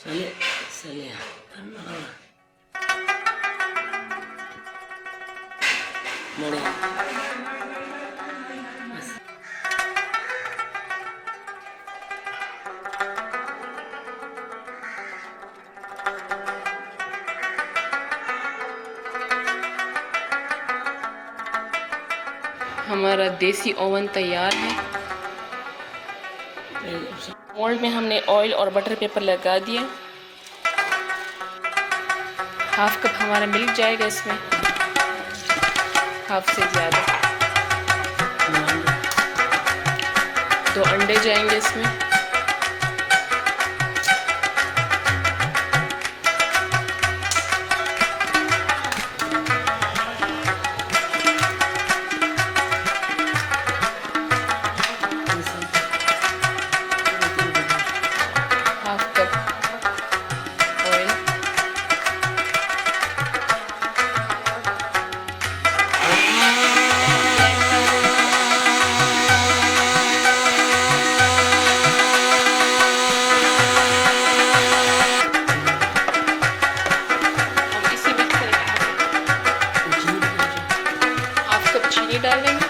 Sale, sale. Moro. हमारा देसी oven तैयार है। मोल्ड में हमने ऑयल और बटर पेपर लगा दिया। हाफ कप हमारा मिल्क जाएगा इसमें, हाफ से ज़्यादा। 2 अंडे जाएंगे इसमें। Half cup oil. Half cup चीनी डालेंगे।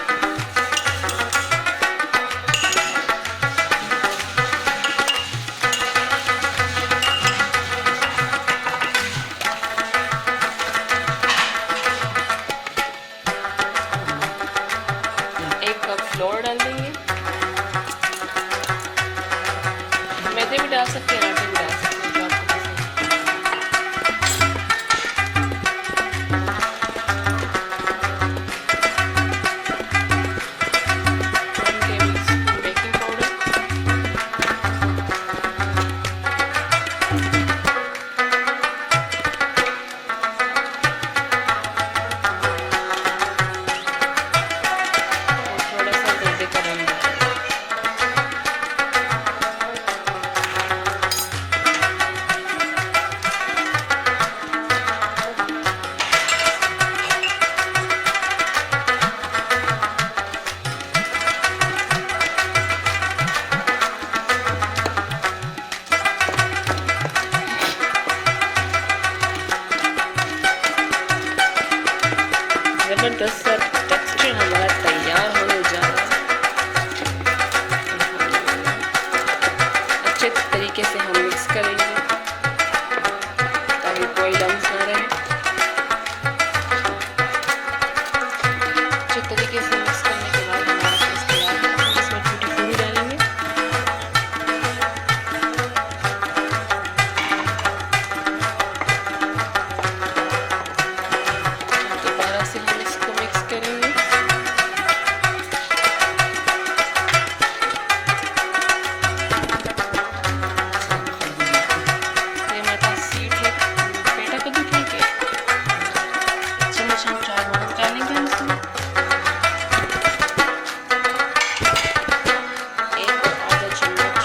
फ्लोर डाल देंगे। मैदे भी डाल सकते हैं, आटे भी डाल सकते हैं, जो आपको पसंद है। 1 टेबलस्पून बेकिंग पाउडर। जबरदस्त सा टेक्सचर हमारा तैयार होने जा रहा है। अच्छे तरीके से हम मिक्स करेंगे ताकि कोई लम्स ना रहे। अच्छे तरीके से मिक्स करने के बाद हमारा पेस्ट तैयार है। हम इसमें टूटी फ्रूटी डालेंगे। दोबारा से हम इसको मिक्स करेंगे। ये हमारे पास सीड है, पेटा कद्दू ठीक है। चम्मच हम 4 नमक डालेंगे हम इसमें। 1 और आधा चम्मच।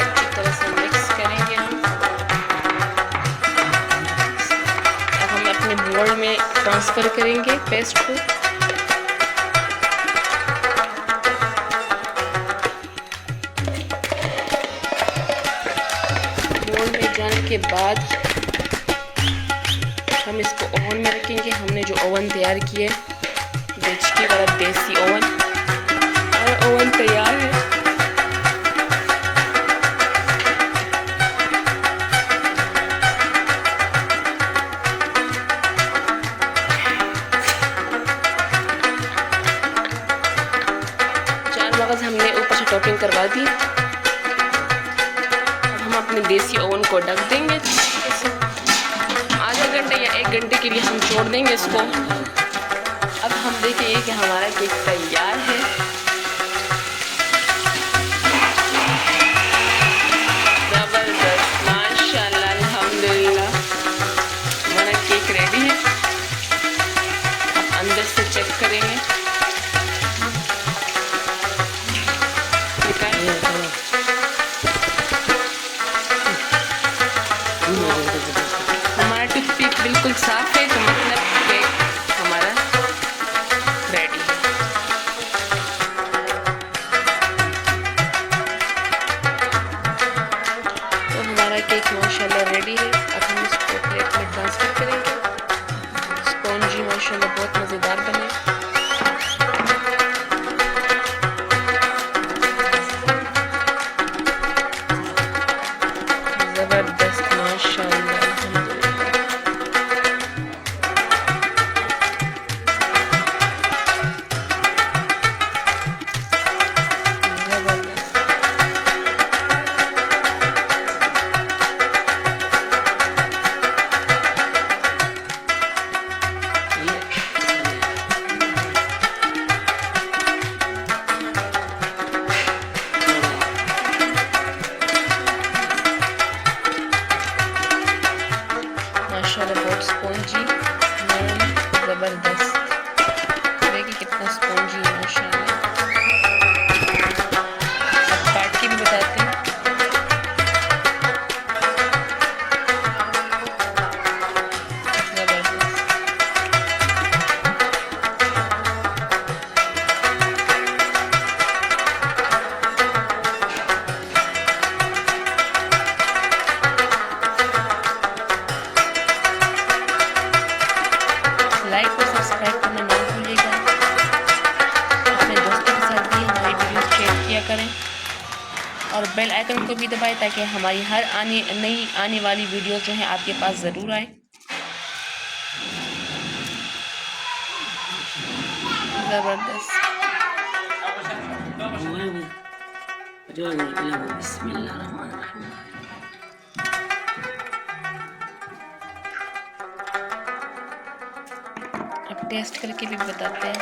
अच्छी तरह से मिक्स करेंगे हम। अब हम अपने मोल्ड में ट्रांसफ़र करेंगे पेस्ट को। मोल्ड में जाने के बाद हम इसको ओवन में रखेंगे। हमने जो ओवन तैयार किया है, देसी वाला देसी ओवन, और ओवन तैयार है। मगज हमने ऊपर से टॉपिंग करवा दी। अब हम अपने देसी ओवन को ढक देंगे। आधा घंटे या 1 घंटे के लिए हम छोड़ देंगे इसको। अब हम देखेंगे कि हमारा केक तैयार है। जबरदस्त, माशाल्लाह, अल्हम्दुलिल्लाह, हमारा केक रेडी है। अब अंदर से चेक करेंगे। हमारा टूथपिक बिल्कुल साफ है, तो मतलब केक हमारा रेडी है। प्लेट में ट्रांसफर करेंगे। स्पॉन्जी माशाल्लाह बहुत मज़ेदार बने। ज़बरदस्त माशाल्लाह, अल्हम्दुलिल्लाह। माशाल्लाह बहुत स्पॉन्जी, नरम, ज़बरदस्त। देखिए कितना स्पॉन्जी है माशाल्लाह। अब काट के भी बताते हैं। ज़बरदस्त। लाइक और सब्सक्राइब करना ना भूलिएगा। अपने दोस्तों के साथ भी हमारी वीडियो शेयर किया करें और बेल आइकन को भी दबाएं ताकि हमारी हर नई आने वाली वीडियो जो है आपके पास ज़रूर आए। ज़बरदस्त। बिस्मिल्लाहिर्रहमानिर्रहीम। अब टेस्ट करके भी बताते हैं।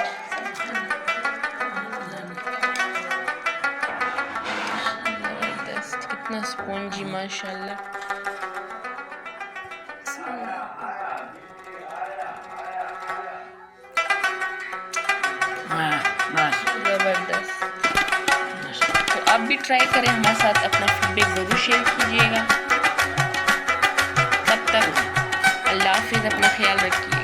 ज़बरदस्त, कितना स्पॉन्जी माशाल्लाह। हाँ बस ज़बरदस्त। तो आप भी ट्राई करें, हमारे साथ अपना फीडबैक ज़रूर शेयर कीजिएगा। तब तक अल्लाह हाफिज़, अपना ख्याल रखिए।